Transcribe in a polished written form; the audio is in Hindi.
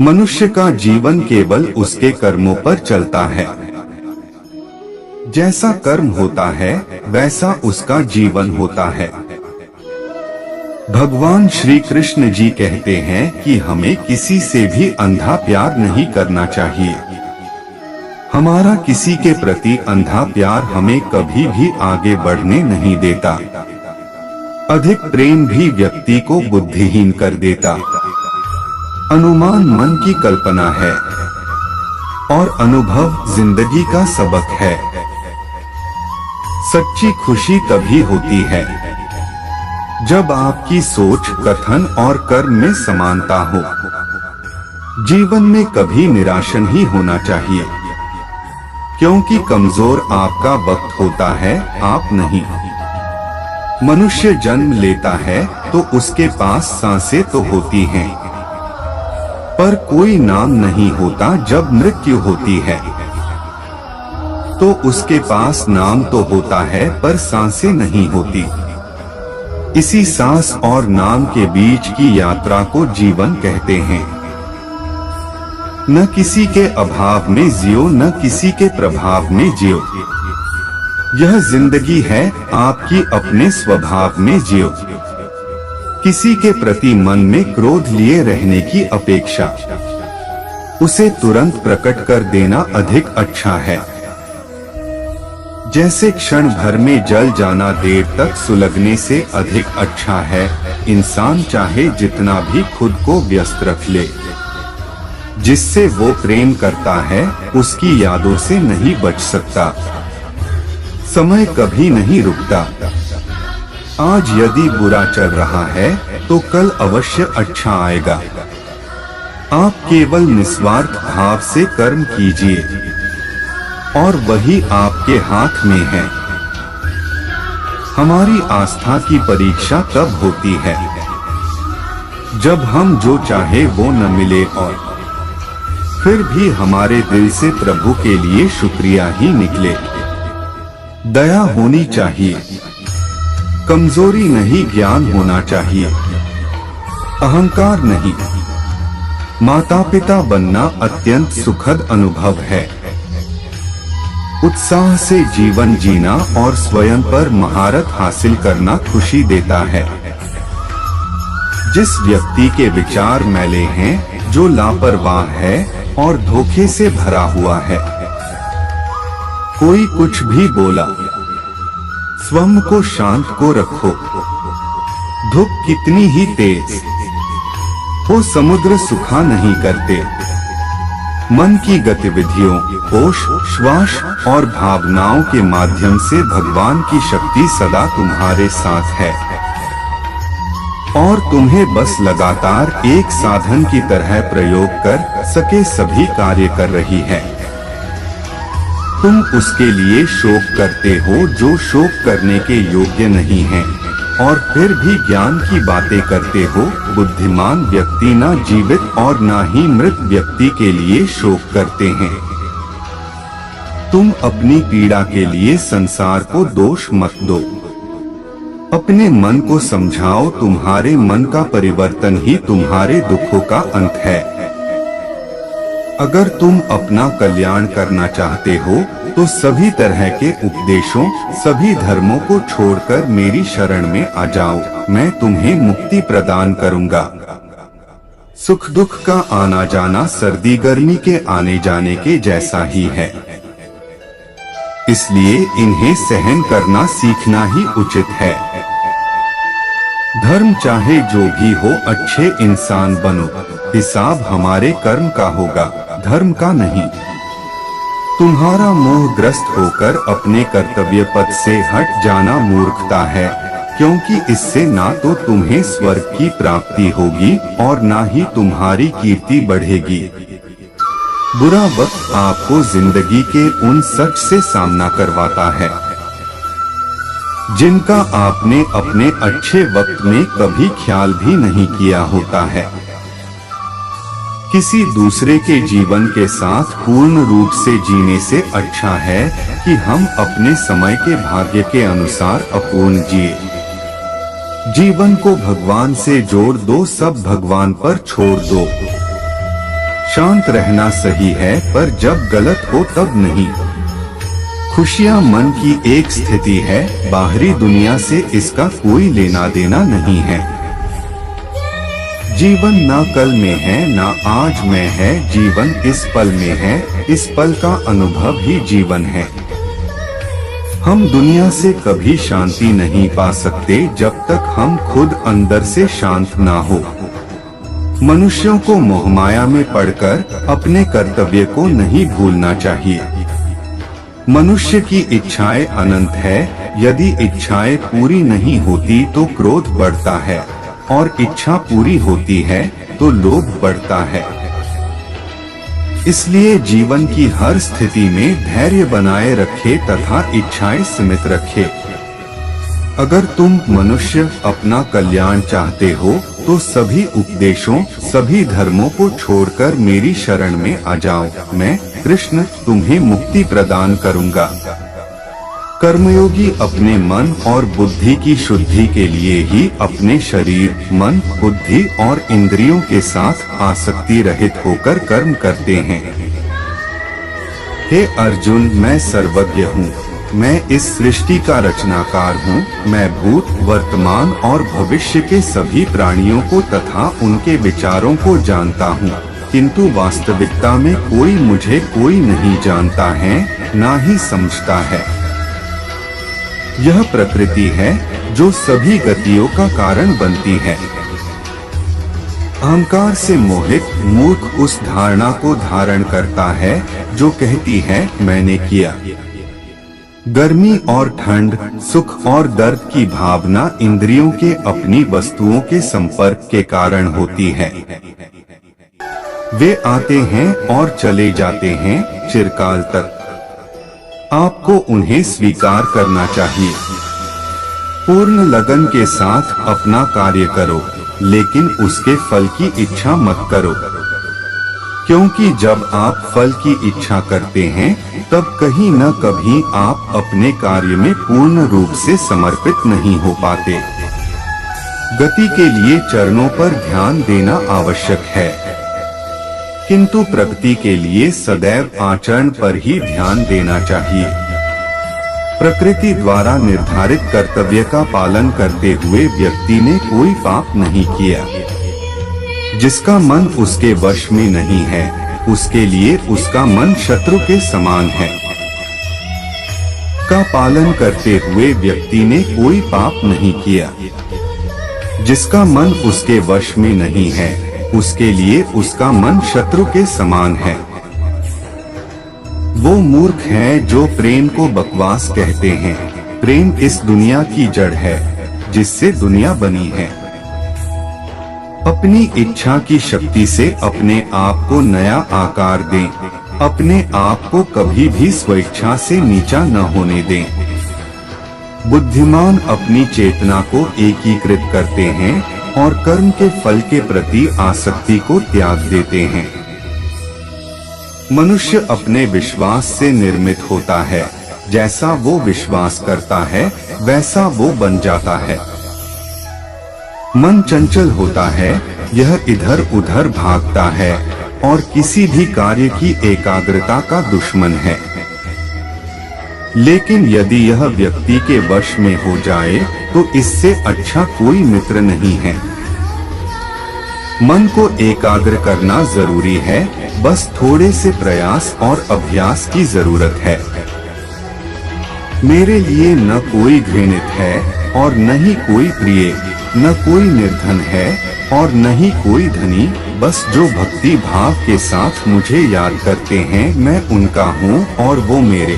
मनुष्य का जीवन केवल उसके कर्मों पर चलता है। जैसा कर्म होता है वैसा उसका जीवन होता है। भगवान श्री कृष्ण जी कहते हैं कि हमें किसी से भी अंधा प्यार नहीं करना चाहिए। हमारा किसी के प्रति अंधा प्यार हमें कभी भी आगे बढ़ने नहीं देता। अधिक प्रेम भी व्यक्ति को बुद्धिहीन कर देता। अनुमान मन की कल्पना है और अनुभव जिंदगी का सबक है। सच्ची खुशी तभी होती है जब आपकी सोच, कथन और कर्म में समानता हो। जीवन में कभी निराश नहीं होना चाहिए, क्योंकि कमजोर आपका वक्त होता है, आप नहीं। मनुष्य जन्म लेता है तो उसके पास सांसें तो होती हैं, पर कोई नाम नहीं होता। जब मृत्यु होती है तो उसके पास नाम तो होता है, पर सांसें नहीं होती। इसी सांस और नाम के बीच की यात्रा को जीवन कहते हैं। न किसी के अभाव में जियो, न किसी के प्रभाव में जियो। यह जिंदगी है, आपकी अपने स्वभाव में जियो। किसी के प्रति मन में क्रोध लिए रहने की अपेक्षा उसे तुरंत प्रकट कर देना अधिक अच्छा है। जैसे क्षण भर में जल जाना देर तक सुलगने से अधिक अच्छा है। इंसान चाहे जितना भी खुद को व्यस्त रख ले, जिससे वो प्रेम करता है उसकी यादों से नहीं बच सकता। समय कभी नहीं रुकता। आज यदि बुरा चल रहा है तो कल अवश्य अच्छा आएगा। आप केवल निस्वार्थ भाव से कर्म कीजिए और वही आपके हाथ में है। हमारी आस्था की परीक्षा तब होती है जब हम जो चाहे वो न मिले और फिर भी हमारे दिल से प्रभु के लिए शुक्रिया ही निकले। दया होनी चाहिए, कमजोरी नहीं, ज्ञान होना चाहिए, अहंकार नहीं। माता पिता बनना अत्यंत सुखद अनुभव है। उत्साह से जीवन जीना और स्वयं पर महारत हासिल करना खुशी देता है। जिस व्यक्ति के विचार मैले हैं, जो लापरवाह है और धोखे से भरा हुआ है, कोई कुछ भी बोला, स्वयं को शांत को रखो। धूप कितनी ही तेज हो, समुद्र सुखा नहीं करते। मन की गतिविधियों, होश, श्वास और भावनाओं के माध्यम से भगवान की शक्ति सदा तुम्हारे साथ है और तुम्हें बस लगातार एक साधन की तरह प्रयोग कर सके सभी कार्य कर रही है। तुम उसके लिए शोक करते हो जो शोक करने के योग्य नहीं है, और फिर भी ज्ञान की बातें करते हो। बुद्धिमान व्यक्ति ना जीवित और ना ही मृत व्यक्ति के लिए शोक करते हैं। तुम अपनी पीड़ा के लिए संसार को दोष मत दो। अपने मन को समझाओ, तुम्हारे मन का परिवर्तन ही तुम्हारे दुखों का अंत है। अगर तुम अपना कल्याण करना चाहते हो तो सभी तरह के उपदेशों, सभी धर्मों को छोड़कर मेरी शरण में आ जाओ। मैं तुम्हें मुक्ति प्रदान करूंगा। सुख दुख का आना जाना सर्दी गर्मी के आने जाने के जैसा ही है, इसलिए इन्हें सहन करना सीखना ही उचित है। धर्म चाहे जो भी हो, अच्छे इंसान बनो। हिसाब हमारे कर्म का होगा, धर्म का नहीं। तुम्हारा मोहग्रस्त होकर अपने कर्तव्य पथ से हट जाना मूर्खता है, क्योंकि इससे ना तो तुम्हें स्वर्ग की प्राप्ति होगी और ना ही तुम्हारी कीर्ति बढ़ेगी। बुरा वक्त आपको जिंदगी के उन सच से सामना करवाता है जिनका आपने अपने अच्छे वक्त में कभी ख्याल भी नहीं किया होता है। किसी दूसरे के जीवन के साथ पूर्ण रूप से जीने से अच्छा है कि हम अपने समय के भाग्य के अनुसार अपूर्ण जिए। जीवन को भगवान से जोड़ दो, सब भगवान पर छोड़ दो। शांत रहना सही है, पर जब गलत हो तब नहीं। खुशियाँ मन की एक स्थिति है, बाहरी दुनिया से इसका कोई लेना देना नहीं है। जीवन ना कल में है ना आज में है, जीवन इस पल में है, इस पल का अनुभव ही जीवन है। हम दुनिया से कभी शांति नहीं पा सकते जब तक हम खुद अंदर से शांत ना हो। मनुष्यों को मोहमाया में पड़कर अपने कर्तव्य को नहीं भूलना चाहिए। मनुष्य की इच्छाएं अनंत है, यदि इच्छाएं पूरी नहीं होती तो क्रोध बढ़ता है, और इच्छा पूरी होती है तो लोभ बढ़ता है। इसलिए जीवन की हर स्थिति में धैर्य बनाए रखे तथा इच्छाएं सीमित रखे। अगर तुम मनुष्य अपना कल्याण चाहते हो तो सभी उपदेशों, सभी धर्मों को छोड़कर मेरी शरण में आ जाओ। मैं कृष्ण तुम्हें मुक्ति प्रदान करूंगा। कर्मयोगी अपने मन और बुद्धि की शुद्धि के लिए ही अपने शरीर, मन, बुद्धि और इंद्रियों के साथ आसक्ति रहित होकर कर्म करते हैं। हे अर्जुन, मैं सर्वज्ञ हूँ, मैं इस सृष्टि का रचनाकार हूँ। मैं भूत, वर्तमान और भविष्य के सभी प्राणियों को तथा उनके विचारों को जानता हूँ, किंतु वास्तविकता में कोई नहीं जानता है, ना ही समझता है। यह प्रकृति है जो सभी गतियों का कारण बनती है। अहंकार से मोहित मूर्ख उस धारणा को धारण करता है जो कहती है मैंने किया। गर्मी और ठंड, सुख और दर्द की भावना इंद्रियों के अपनी वस्तुओं के संपर्क के कारण होती है। वे आते हैं और चले जाते हैं चिरकाल तक। आपको उन्हें स्वीकार करना चाहिए। पूर्ण लगन के साथ अपना कार्य करो, लेकिन उसके फल की इच्छा मत करो, क्योंकि जब आप फल की इच्छा करते हैं तब कहीं न कभी आप अपने कार्य में पूर्ण रूप से समर्पित नहीं हो पाते। गति के लिए चरणों पर ध्यान देना आवश्यक है, किंतु प्रगति के लिए सदैव आचरण पर ही ध्यान देना चाहिए। प्रकृति द्वारा निर्धारित कर्तव्य का पालन करते हुए व्यक्ति ने कोई पाप नहीं किया। जिसका मन उसके वश में नहीं है, उसके लिए उसका मन शत्रु के समान है। का पालन करते हुए व्यक्ति ने कोई पाप नहीं किया। जिसका मन उसके वश में नहीं है, उसके लिए उसका मन शत्रु के समान है। वो मूर्ख है जो प्रेम को बकवास कहते हैं। प्रेम इस दुनिया की जड़ है जिससे दुनिया बनी है। अपनी इच्छा की शक्ति से अपने आप को नया आकार दें। अपने आप को कभी भी स्वेच्छा से नीचा न होने दें। बुद्धिमान अपनी चेतना को एकीकृत करते हैं और कर्म के फल के प्रति आसक्ति को त्याग देते हैं। मनुष्य अपने विश्वास से निर्मित होता है। जैसा वो विश्वास करता है वैसा वो बन जाता है। मन चंचल होता है, यह इधर उधर भागता है और किसी भी कार्य की एकाग्रता का दुश्मन है। लेकिन यदि यह व्यक्ति के वश में हो जाए तो इससे अच्छा कोई मित्र नहीं है। मन को एकाग्र करना जरूरी है, बस थोड़े से प्रयास और अभ्यास की जरूरत है। मेरे लिए न कोई घृणित है और न ही कोई प्रिय, न कोई निर्धन है और न ही कोई धनी। बस जो भक्ति भाव के साथ मुझे याद करते हैं मैं उनका हूँ और वो मेरे।